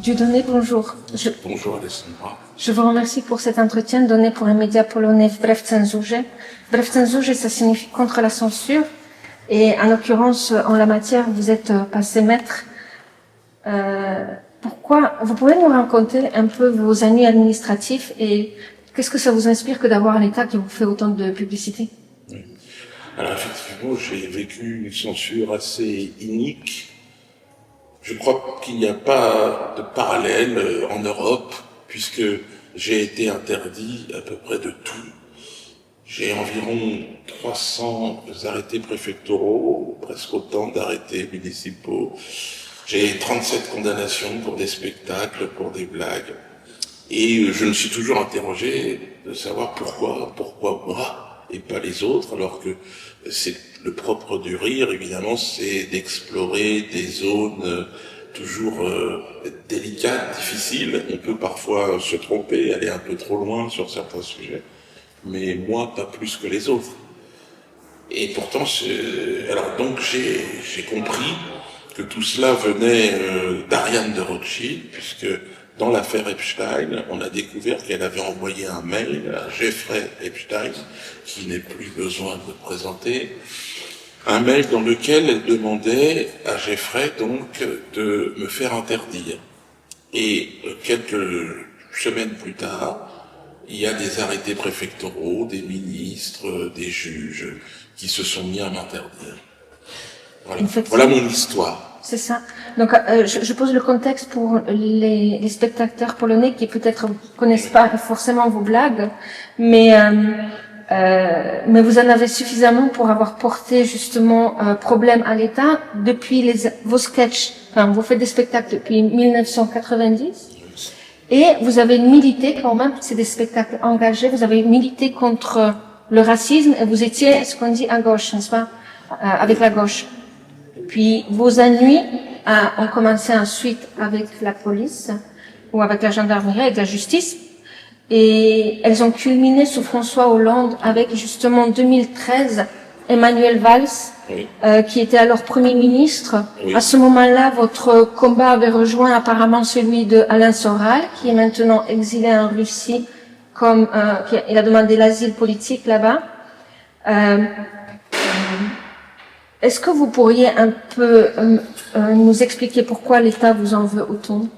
Dieudonné, bonjour. Bonjour Alessandra. Je vous remercie pour cet entretien donné pour un média polonais Wbrew Cenzurze. Wbrew Cenzurze, ça signifie contre la censure. Et en l'occurrence, en la matière, vous êtes passé maître. Pourquoi vous pouvez nous raconter un peu vos ennuis administratifs et qu'est-ce que ça vous inspire que d'avoir un État qui vous fait autant de publicité? Oui. Alors effectivement, j'ai vécu une censure assez inique. Je crois qu'il n'y a pas de parallèle en Europe, puisque j'ai été interdit à peu près de tout. J'ai environ 300 arrêtés préfectoraux, presque autant d'arrêtés municipaux. J'ai 37 condamnations pour des spectacles, pour des blagues. Et je me suis toujours interrogé de savoir pourquoi moi et pas les autres, alors que c'est le propre du rire, évidemment, c'est d'explorer des zones toujours délicates, difficiles. On peut parfois se tromper, aller un peu trop loin sur certains sujets, mais moi, pas plus que les autres. Et pourtant, alors donc j'ai compris que tout cela venait d'Ariane de Rothschild, puisque dans l'affaire Epstein, on a découvert qu'elle avait envoyé un mail à Jeffrey Epstein, qui n'est plus besoin de présenter, un mail dans lequel elle demandait à Jeffrey donc de me faire interdire. Et quelques semaines plus tard, il y a des arrêtés préfectoraux, des ministres, des juges qui se sont mis à m'interdire. Voilà mon histoire. C'est ça. Donc, je pose le contexte pour les spectateurs polonais qui peut-être connaissent pas forcément vos blagues, mais vous en avez suffisamment pour avoir porté justement problème à l'État depuis vos sketchs. Enfin, vous faites des spectacles depuis 1990 et vous avez milité quand même. C'est des spectacles engagés. Vous avez milité contre le racisme et vous étiez ce qu'on dit à gauche, n'est-ce pas, avec la gauche. Puis vos ennuis ont commencé ensuite avec la police ou avec la gendarmerie, avec la justice. Et elles ont culminé sous François Hollande avec justement en 2013 Emmanuel Valls, oui. Qui était alors Premier ministre. Oui. À ce moment-là, votre combat avait rejoint apparemment celui de Alain Soral, qui est maintenant exilé en Russie, il a demandé l'asile politique là-bas. Est-ce que vous pourriez un peu nous expliquer pourquoi l'État vous en veut autant?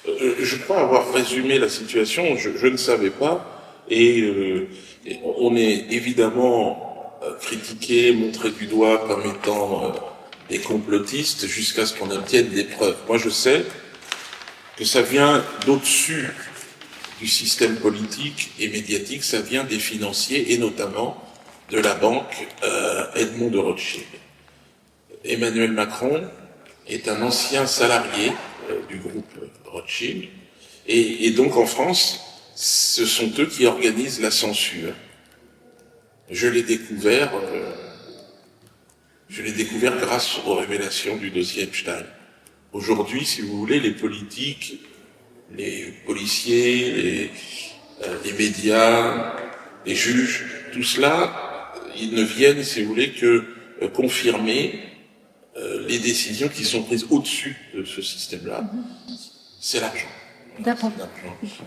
Je crois avoir résumé la situation, je ne savais pas, et on est évidemment critiqué, montré du doigt comme étant des complotistes jusqu'à ce qu'on obtienne des preuves. Moi je sais que ça vient d'au-dessus du système politique et médiatique, ça vient des financiers et notamment de la banque Edmond de Rothschild. Emmanuel Macron est un ancien salarié du groupe Rothschild, et donc en France, ce sont eux qui organisent la censure. Je l'ai découvert grâce aux révélations du dossier Epstein. Aujourd'hui, si vous voulez, les politiques, les policiers, les médias, les juges, tout cela, ils ne viennent, si vous voulez, que confirmer les décisions qui sont prises au-dessus de ce système-là. C'est l'argent. D'accord.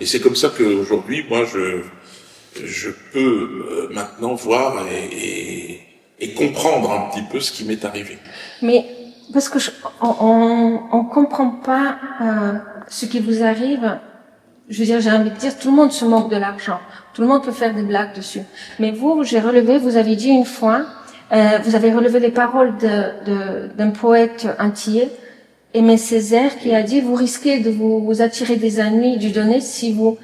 Et c'est comme ça qu'aujourd'hui, moi, je peux maintenant voir et comprendre un petit peu ce qui m'est arrivé. Mais parce que on comprend pas ce qui vous arrive. Je veux dire, j'ai envie de dire, tout le monde se moque de l'argent. Tout le monde peut faire des blagues dessus. Mais vous avez dit une fois, vous avez relevé les paroles d'un poète antillais, Aimé Césaire, qui a dit: vous risquez de vous attirer des ennuis, Dieudonné, si vous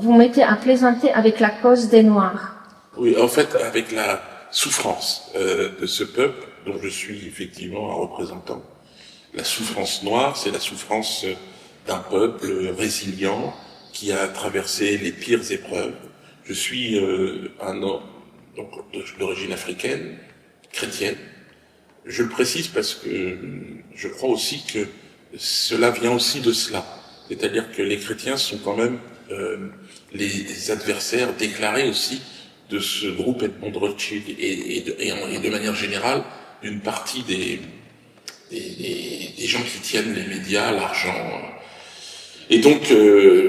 mettez à plaisanter avec la cause des Noirs. Oui, en fait, avec la souffrance de ce peuple, dont je suis effectivement un représentant. La souffrance noire, c'est la souffrance d'un peuple résilient qui a traversé les pires épreuves. Je suis un homme donc d'origine africaine, chrétienne. Je le précise parce que je crois aussi que cela vient aussi de cela. C'est-à-dire que les chrétiens sont quand même les adversaires déclarés aussi de ce groupe Edmond de Rothschild et de manière générale d'une partie des des gens qui tiennent les médias, l'argent. Et donc,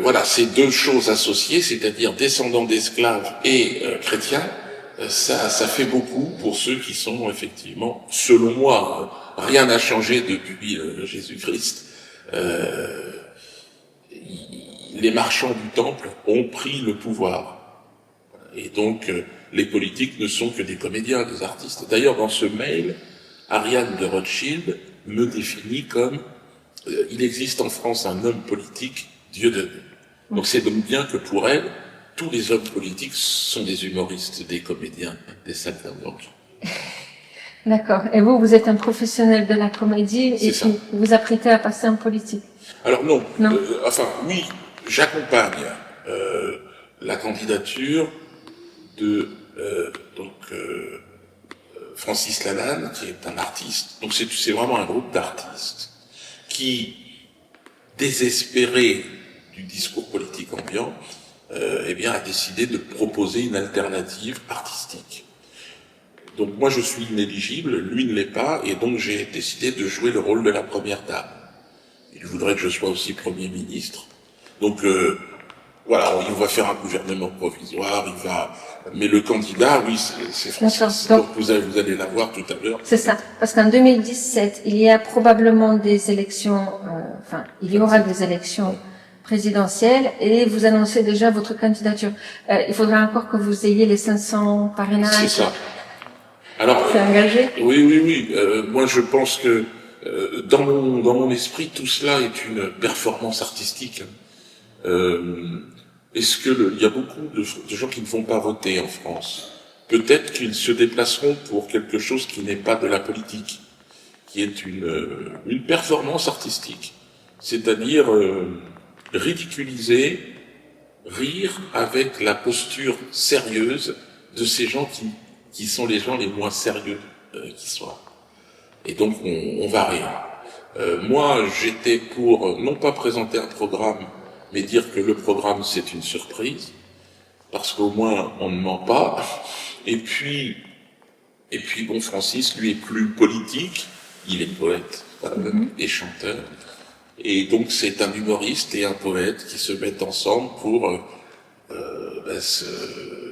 voilà, ces deux choses associées, c'est-à-dire descendants d'esclaves et chrétiens, ça fait beaucoup pour ceux qui sont effectivement, selon moi, rien n'a changé depuis Jésus-Christ. Les marchands du temple ont pris le pouvoir. Et donc, les politiques ne sont que des comédiens, des artistes. D'ailleurs, dans ce mail, Ariane de Rothschild me définit comme il existe en France un homme politique, Dieudonné. Donc c'est donc bien que pour elle, tous les hommes politiques sont des humoristes, des comédiens, des saltimbanques. D'accord. Et vous, vous êtes un professionnel de la comédie et vous vous apprêtez à passer en politique? Alors non. Non. Enfin, oui, j'accompagne la candidature de Francis Lalanne, qui est un artiste. Donc c'est vraiment un groupe d'artistes qui, désespéré du discours politique ambiant, eh bien, a décidé de proposer une alternative artistique. Donc moi je suis inéligible, lui ne l'est pas, et donc j'ai décidé de jouer le rôle de la première dame. Il voudrait que je sois aussi Premier ministre. Donc voilà, il va faire un gouvernement provisoire, mais le candidat, oui, c'est Francis. Donc vous allez la voir tout à l'heure. C'est ça, parce qu'en 2017, il y a probablement des élections, il y aura des élections présidentielles et vous annoncez déjà votre candidature. Il faudra encore que vous ayez les 500 parrainages. C'est ça. Alors, c'est engagé. Oui. Moi, je pense que dans mon esprit, tout cela est une performance artistique. Est-ce que il y a beaucoup de gens qui ne vont pas voter en France? Peut-être qu'ils se déplaceront pour quelque chose qui n'est pas de la politique, qui est une performance artistique, c'est-à-dire ridiculiser, rire avec la posture sérieuse de ces gens qui sont les gens les moins sérieux qui soient. Et donc on va rire. Moi, j'étais pour non pas présenter un programme, mais dire que le programme c'est une surprise, parce qu'au moins on ne ment pas. Et puis bon, Francis, lui, est plus politique, il est poète et chanteur, et donc c'est un humoriste et un poète qui se mettent ensemble pour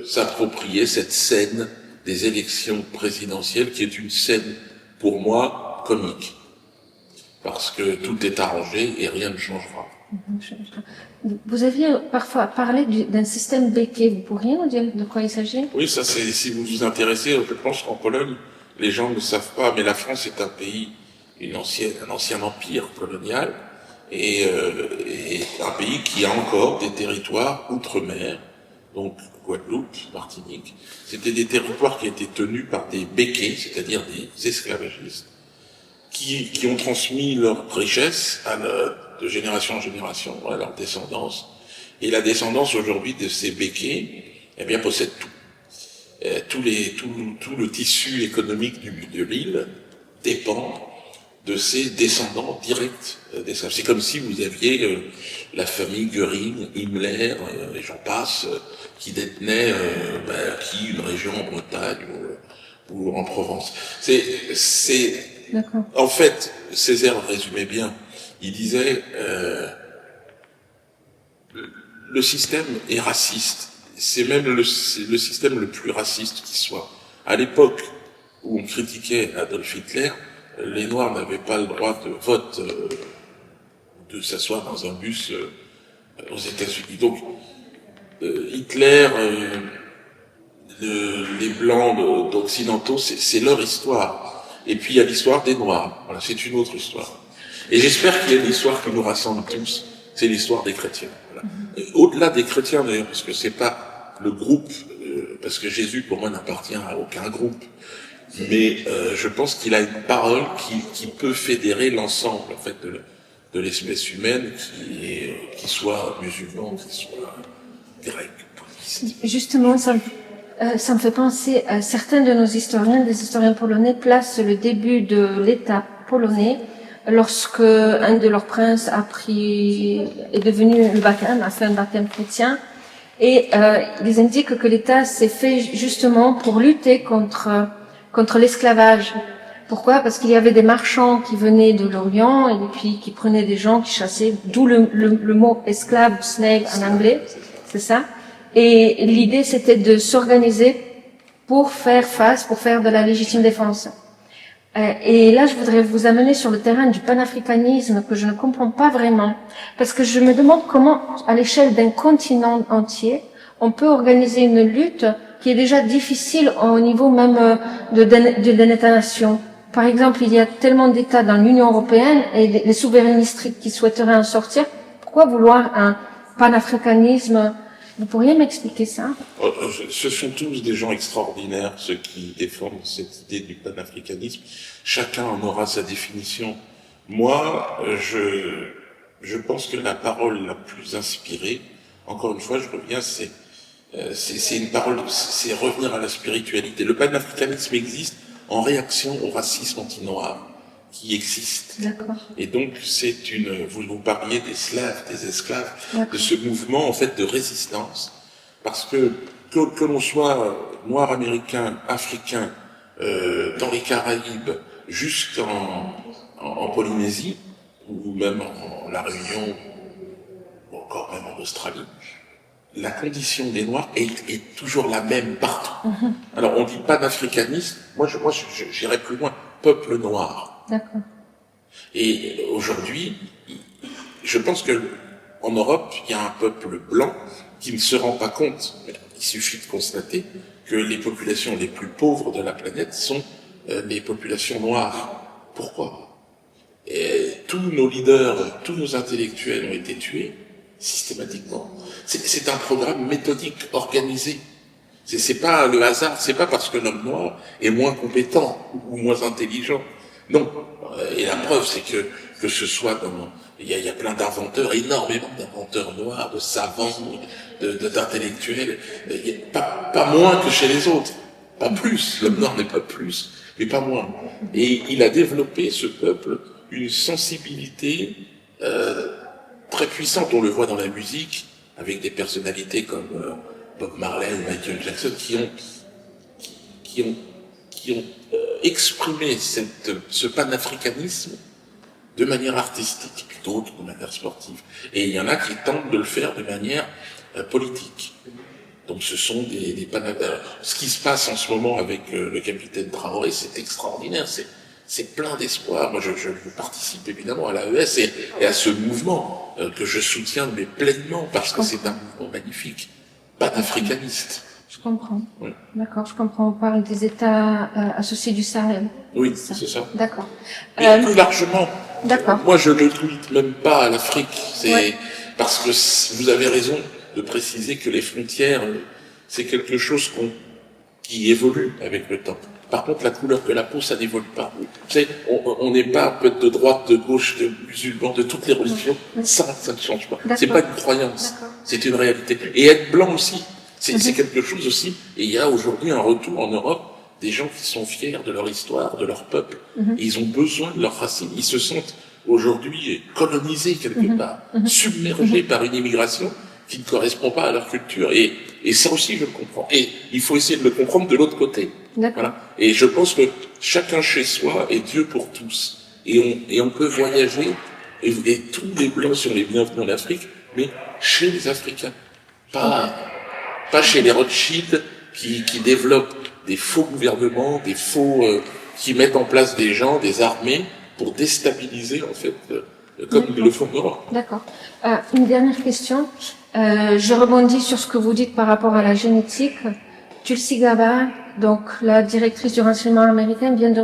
s'approprier cette scène des élections présidentielles, qui est une scène, pour moi, comique, parce que tout est arrangé et rien ne changera. Vous aviez parfois parlé d'un système béquet. Vous pourriez nous dire de quoi il s'agit? Oui, ça c'est, si vous vous intéressez, je pense qu'en Pologne, les gens ne savent pas, mais la France est un pays, un ancien empire colonial, et un pays qui a encore des territoires outre-mer, donc Guadeloupe, Martinique. C'était des territoires qui étaient tenus par des béquets, c'est-à-dire des esclavagistes, qui ont transmis leur richesse de génération en génération à leur descendance. Et la descendance aujourd'hui de ces béquets, eh bien, possède tout. Tout le tissu économique de l'île dépend de ces descendants directs. C'est comme si vous aviez la famille Göring, Himmler, et j'en passe, qui détenaient une région en Bretagne ou en Provence. En fait, Césaire résumait bien. Il disait le système est raciste. C'est même le système le plus raciste qui soit. À l'époque où on critiquait Adolf Hitler, les Noirs n'avaient pas le droit de vote, de s'asseoir dans un bus aux États-Unis. Donc Hitler, les Blancs d'occidentaux, c'est leur histoire. Et puis il y a l'histoire des Noirs. Voilà, c'est une autre histoire. Et j'espère qu'il y a une histoire qui nous rassemble tous. C'est l'histoire des chrétiens. Voilà. Au-delà des chrétiens d'ailleurs, parce que c'est pas le groupe, parce que Jésus pour moi n'appartient à aucun groupe, mais je pense qu'il a une parole qui peut fédérer l'ensemble en fait de l'espèce humaine, qui soit musulman, qui soit grec, bouddhiste. Justement, ça me fait penser à certains de nos historiens, des historiens polonais, placent le début de l'État polonais lorsque un de leurs princes est devenu le baptême, a fait un baptême chrétien, et ils indiquent que l'État s'est fait justement pour lutter contre l'esclavage. Pourquoi? Parce qu'il y avait des marchands qui venaient de l'Orient et puis qui prenaient des gens qui chassaient, d'où le mot esclave ou slave en anglais, c'est ça. Et l'idée c'était de s'organiser pour faire face, pour faire de la légitime défense. Et là, je voudrais vous amener sur le terrain du panafricanisme que je ne comprends pas vraiment, parce que je me demande comment, à l'échelle d'un continent entier, on peut organiser une lutte qui est déjà difficile au niveau même de l'État-nation. Par exemple, il y a tellement d'États dans l'Union européenne et les souverainistes qui souhaiteraient en sortir. Pourquoi vouloir un panafricanisme? Vous pourriez m'expliquer ça? Ce sont tous des gens extraordinaires, ceux qui défendent cette idée du panafricanisme. Chacun en aura sa définition. Moi, je pense que la parole la plus inspirée, encore une fois, je reviens, c'est une parole, c'est revenir à la spiritualité. Le panafricanisme existe en réaction au racisme anti-noir qui existe. D'accord. Et donc, vous parliez des slaves, des esclaves, de ce mouvement, en fait, de résistance. Parce que l'on soit noir américain, africain, dans les Caraïbes, jusqu'en Polynésie, ou même en La Réunion, ou encore même en Australie, la condition des Noirs est toujours la même partout. Alors, on dit panafricanisme, moi j'irais plus loin, peuple noir. D'accord. Et aujourd'hui, je pense que en Europe, il y a un peuple blanc qui ne se rend pas compte. Il suffit de constater que les populations les plus pauvres de la planète sont les populations noires. Pourquoi? Et tous nos leaders, tous nos intellectuels ont été tués systématiquement. C'est un programme méthodique, organisé. C'est pas le hasard, c'est pas parce que l'homme noir est moins compétent ou moins intelligent. Non. Et la preuve, c'est que ce soit il y a plein d'inventeurs, énormément d'inventeurs noirs, de savants, d'intellectuels, pas moins que chez les autres. Pas plus. L'homme noir n'est pas plus, mais pas moins. Et il a développé, ce peuple, une sensibilité très puissante. On le voit dans la musique, avec des personnalités comme Bob Marley ou Michael Jackson, qui ont exprimer ce panafricanisme de manière artistique, d'autres de manière sportive. Et il y en a qui tentent de le faire de manière politique. Donc ce sont des ce qui se passe en ce moment avec le capitaine Traoré, c'est extraordinaire, c'est plein d'espoir. Moi, je participe évidemment à l'AES et à ce mouvement que je soutiens mais pleinement parce que c'est un mouvement magnifique, panafricaniste. Je comprends. Oui. D'accord, je comprends. On parle des États associés du Sahel. Oui, c'est ça. D'accord. Et plus largement, d'accord. Moi je ne tweete même pas à l'Afrique. C'est parce que vous avez raison de préciser que les frontières, c'est quelque chose qui évolue avec le temps. Par contre, la couleur de la peau, ça n'évolue pas. Vous savez, on n'est pas peut-être de droite, de gauche, de musulman, de toutes les religions. Ça ne change pas. C'est pas une croyance. C'est une réalité. Et être blanc aussi. C'est quelque chose aussi, et il y a aujourd'hui un retour en Europe des gens qui sont fiers de leur histoire, de leur peuple, et ils ont besoin de leurs racines. Ils se sentent aujourd'hui colonisés quelque part, submergés par une immigration qui ne correspond pas à leur culture. Et ça aussi, je le comprends. Et il faut essayer de le comprendre de l'autre côté. Voilà. Et je pense que chacun chez soi est Dieu pour tous. Et on peut voyager, et tous les Blancs sont les bienvenus en Afrique, mais chez les Africains. Pas chez les Rothschild qui développent des faux gouvernements, qui mettent en place des gens, des armées pour déstabiliser en fait, comme ils le font en Europe. D'accord. Une dernière question. Je rebondis sur ce que vous dites par rapport à la génétique. Tulsi Gabbard, donc la directrice du renseignement américain, vient de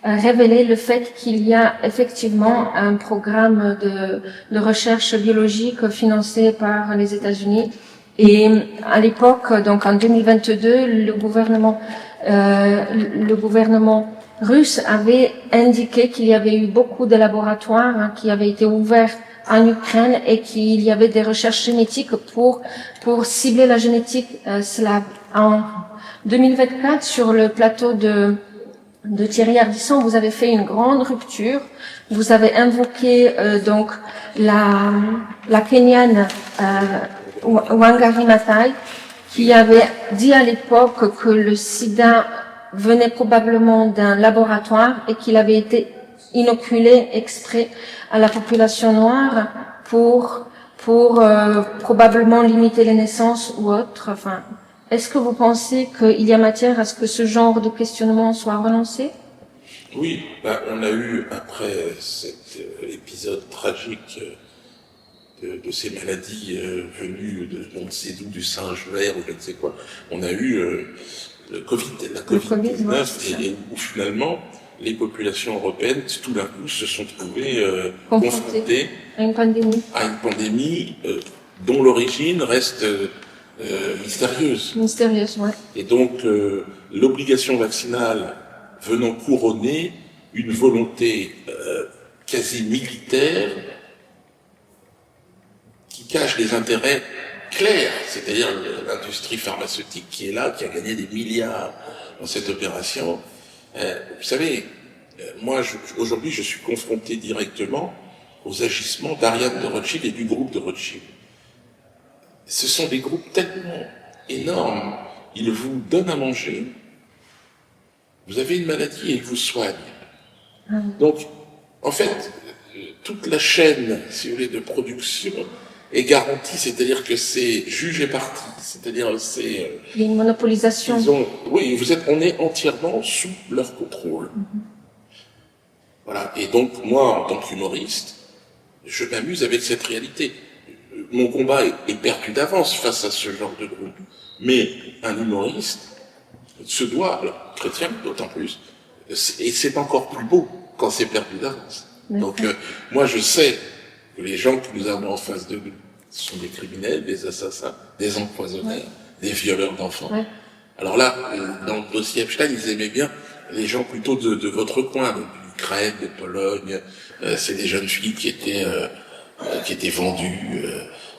révéler le fait qu'il y a effectivement un programme de recherche biologique financé par les États-Unis. Et à l'époque, donc en 2022, le gouvernement russe avait indiqué qu'il y avait eu beaucoup de laboratoires qui avaient été ouverts en Ukraine et qu'il y avait des recherches génétiques pour cibler la génétique slave. En 2024, sur le plateau de Thierry Ardisson, vous avez fait une grande rupture. Vous avez invoqué donc la Kenyane Wangari Maathai, qui avait dit à l'époque que le sida venait probablement d'un laboratoire et qu'il avait été inoculé exprès à la population noire pour probablement limiter les naissances ou autre. Enfin, est-ce que vous pensez qu'il y a matière à ce que ce genre de questionnement soit relancé? Oui, on a eu, après cet épisode tragique de ces maladies venues de on ne sait d'où, du singe vert ou je ne sais quoi, on a eu la Covid-19, ouais, et où finalement les populations européennes, tout d'un coup, se sont trouvées confrontées à une pandémie dont l'origine reste mystérieuse. Mystérieuse, ouais. Et donc, l'obligation vaccinale venant couronner une volonté quasi militaire qui cache des intérêts clairs, c'est-à-dire l'industrie pharmaceutique qui est là, qui a gagné des milliards dans cette opération. Vous savez, moi, aujourd'hui, je suis confronté directement aux agissements d'Ariane de Rothschild et du groupe de Rothschild. Ce sont des groupes tellement énormes, ils vous donnent à manger, vous avez une maladie et ils vous soignent. Donc, en fait, toute la chaîne, si vous voulez, de production est garantie, c'est-à-dire que c'est juge et parti, c'est-à-dire c'est... Il y a une monopolisation. Oui, on est entièrement sous leur contrôle. Voilà, et donc moi, en tant qu'humoriste, je m'amuse avec cette réalité. Mon combat est perdu d'avance face à ce genre de groupe. Mais un humoriste se doit, alors, chrétien d'autant plus, et c'est encore plus beau quand c'est perdu d'avance. Donc moi je sais que les gens que nous avons en face de nous sont des criminels, des assassins, des empoisonneurs, des violeurs d'enfants. Ouais. Alors là, dans le dossier Epstein, ils aimaient bien les gens plutôt de votre coin, d'Ukraine, de Pologne. C'est des jeunes filles qui étaient vendues.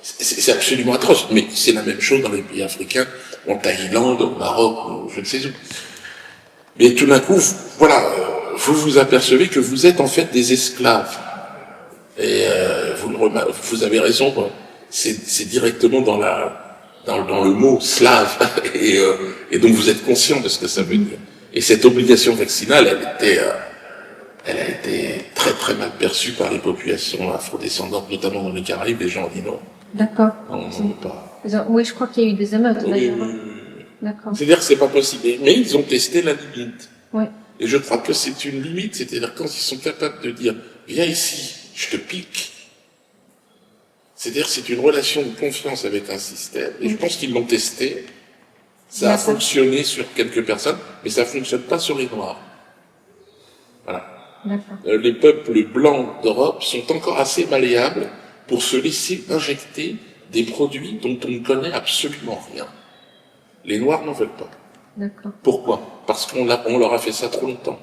C'est absolument atroce, mais c'est la même chose dans les pays africains, en Thaïlande, au Maroc, je ne sais où. Mais tout d'un coup, voilà, vous vous apercevez que vous êtes en fait des esclaves. Et vous avez raison, c'est directement dans le mot slave, et donc vous êtes conscient de ce que ça veut dire. Et cette obligation vaccinale, elle a été très très mal perçue par les populations afrodescendantes, notamment dans les Caraïbes. Les gens ont dit non. D'accord. On ne pas. Oui, je crois qu'il y a eu des émeutes d'ailleurs. D'accord. C'est-à-dire que c'est pas possible. Mais ils ont testé la limite. Oui. Et je crois que c'est une limite, c'est-à-dire quand ils sont capables de dire viens ici, je te pique. C'est-à-dire c'est une relation de confiance avec un système. Et je pense qu'ils l'ont testé. Ça a fonctionné sur quelques personnes, mais ça fonctionne pas sur les Noirs. Voilà. Les peuples blancs d'Europe sont encore assez malléables pour se laisser injecter des produits dont on ne connaît absolument rien. Les Noirs n'en veulent pas. D'accord. Pourquoi? Parce qu'on leur a fait ça trop longtemps.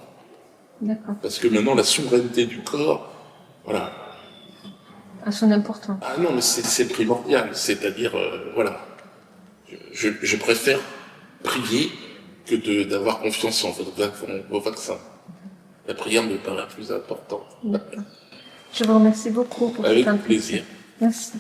D'accord. Parce que maintenant, la souveraineté du corps, voilà. A son importance. Ah non, mais c'est primordial. C'est-à-dire, voilà. Je préfère prier que d'avoir confiance en vos vaccins. La prière me paraît plus importante. Je vous remercie beaucoup pour avec plaisir. Merci.